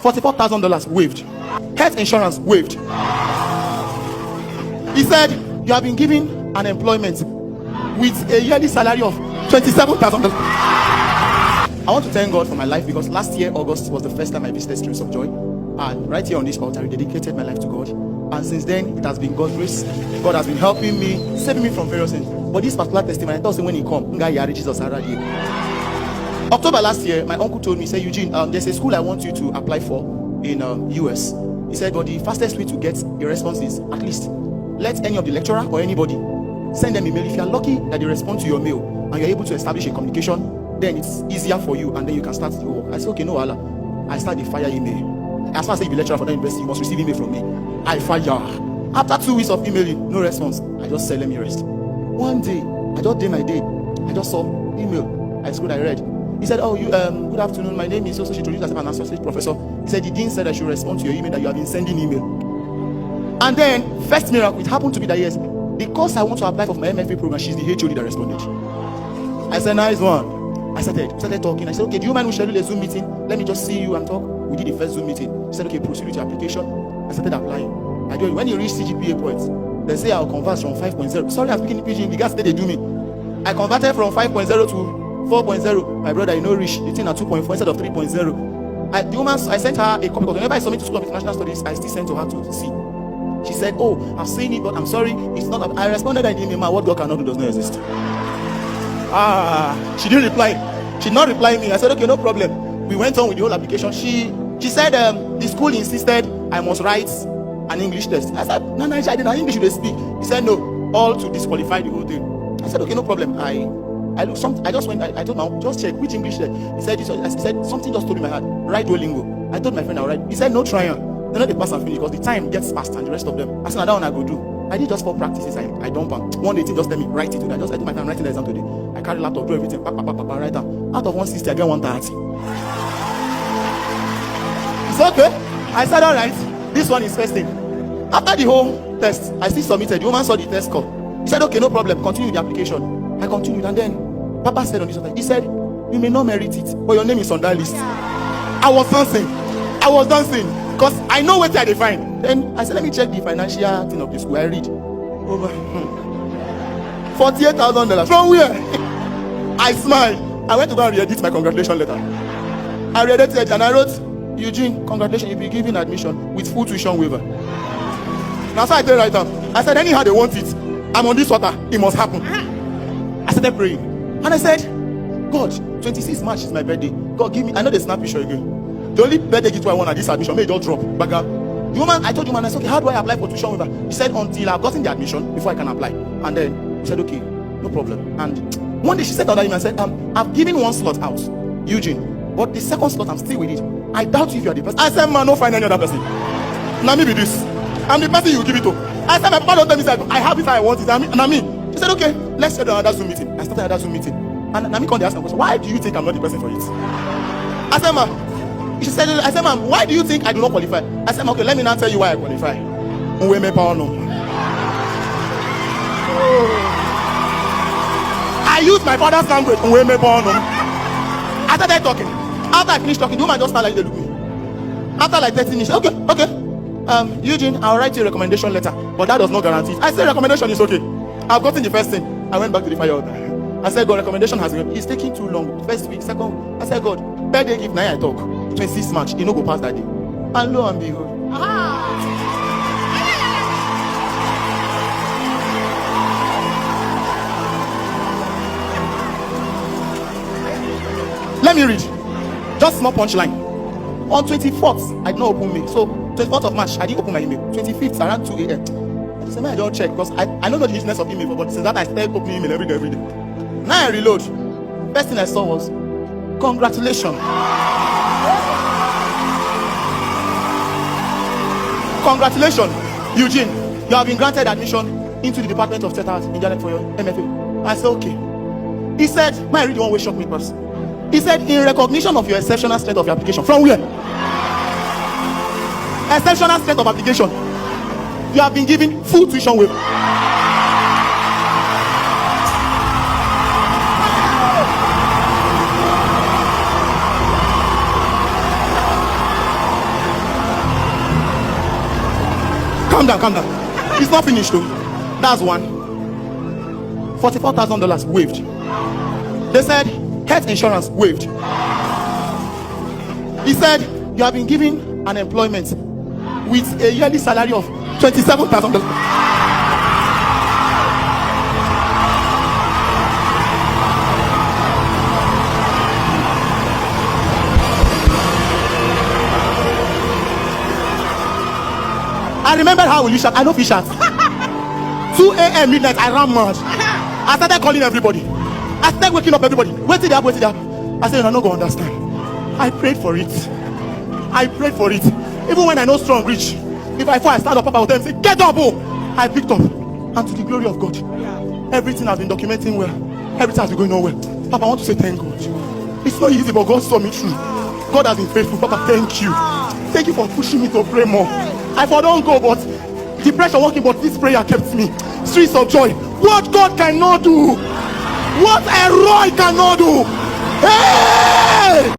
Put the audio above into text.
$44,000 waived. Health insurance waived. He said, you have been given an employment with a yearly salary of $27,000. I want to thank God for my life, because last year, August, was the first time I visited Streams of Joy. And right here on this altar, I dedicated my life to God. And since then, it has been God's grace. God has been helping me, saving me from various things. But this particular testimony, I thought when he come, Jesus already. October last year, my uncle told me, say, Eugene, there's a school I want you to apply for in US. He said, but the fastest way to get a response is at least let any of the lecturer or anybody send them a mail. If you are lucky that they respond to your mail and you're able to establish a communication, then it's easier for you and then you can start your work. I said, okay, no, Allah. I started the fire email. As far as if you're lecturer for that university, you must receive email from me. I fire. After 2 weeks of emailing, no response. I just said, let me rest. One day, I just did my day. I just saw email. I scrolled, I read. He said, oh, you good afternoon. My name is also, she introduced herself as an associate professor. He said, the dean said I should respond to your email that you have been sending email. And then, first miracle, it happened to be that yes, the course I want to apply for my MFA program, she's the HOD that responded. I said, nice one. I started talking. I said, okay, do you mind we schedule a Zoom meeting? Let me just see you and talk. We did the first Zoom meeting. He said, okay, proceed with your application. I started applying. I do it. When you reach CGPA points, they say I'll convert from 5.0. Sorry, I'm speaking in PG. The guys said they do me. I converted from 5.0 to 4.0. My brother, reach the thing at 2.4 instead of 3.0. I sent her a copy, because whenever I submit to School of International Studies, I still send to her to see. She said, oh, I've seen it, but I'm sorry, it's not. I responded that in email, what God cannot do does not exist. She didn't reply. She did not reply me. I said, okay, no problem. We went on with the whole application. She said the school insisted I must write an English test. I said, no, I didn't. English should speak. He said, no, all to disqualify the whole thing. I said, okay, no problem. I just went. I told my just check which English test. He said, something just told me my heart. Write Duolingo. I told my friend I'll write. He said, no trial. They're not the pass and finish because the time gets fast and the rest of them. I said, that one I go do. I did just 4 practices. I don't ban. One day, just tell me, write it today. I told my friend, writing the exam today. I carry laptop, do everything, write down. Out of 160, I get 130. It's okay. I said, all right, this one is first thing. After the whole test, I still submitted. The woman saw the test score. He said, okay, no problem, continue the application. I continued, and then Papa said on this one, he said, you may not merit it, but your name is on that list. I was dancing. Because I know what I define. Then I said, let me check the financial thing of the school. I read over $48,000. From where? I smiled. I went to go and edit my congratulation letter. I read it and I wrote, Eugene, congratulations, you'll be given admission with full tuition waiver. Now, so I tell right now, I said, anyhow they want it, I'm on this water, it must happen. I started praying. And I said, God, 26 March is my birthday. God, give me, I know the snap picture again. The only birthday gift I want at this admission, may it all drop. But the woman, I told the woman, I said, okay, how do I apply for tuition waiver? He said, until I've gotten the admission before I can apply. And then he said, okay, no problem. And one day she said to email and said, I've given one slot out, Eugene, but the second slot I'm still with it. I doubt if you are the person. I said, man, no find any other person. Now maybe this. I'm the person you give it to. I said, my papa don't tell me that I have it, I want it. And I mean, she said, okay, let's set another Zoom meeting. I started another Zoom meeting. And Nami called the ask me question, why do you think I'm not the person for it? I said, ma. She said, I said, ma'am, why do you think I do not qualify? I said, okay, let me now tell you why I qualify. I use my father's language. I started talking. After I finished talking, the woman just started like, look at me. After like 30 minutes, okay. Eugene, I'll write you a recommendation letter, but that does not guarantee it. I said, recommendation is okay. I've gotten the first thing. I went back to the fire order. I said, God, recommendation has been. It's taking too long. First week, second. I said, God, birthday gift, now I talk. 26 March, you know, go past that day. And lo and behold. Let me read. Just small punchline. On 24th, I did not open mail. So, 24th of March, I didn't open my email. 25th, around 2 a.m. I said, man, I don't check because I don't know the business of email, but since that I started opening email every day. Now I reload. First thing I saw was, congratulations. Congratulations, Eugene. You have been granted admission into the Department of State Art in Ghana for your MFA. I said, okay. He said, my read one way shock me first. He said, in recognition of your exceptional strength of your application. From where? Exceptional strength of application. You have been given full tuition waiver. Calm down, calm down. It's not finished though. That's one. $44,000 waived. They said health insurance waived. He said you have been given an employment with a yearly salary of $27,000. I remember how will you shout? I know fish shout. 2 a.m. midnight, I ran mad. I started calling everybody. I started waking up everybody. Wait till they up. I said, you're not going to understand. I prayed for it. I prayed for it. Even when I know strong reach, if I fall, I stand up, Papa will tell me, say, get up, oh! I picked up. And to the glory of God, everything has been documenting well. Everything has been going on well. Papa, I want to say thank God. It's not easy, but God saw me through. God has been faithful. Papa, thank you. Thank you for pushing me to pray more. I for don't go, but depression working, but this prayer kept me. Streets of joy. What God cannot do, what a Roy cannot do. Hey!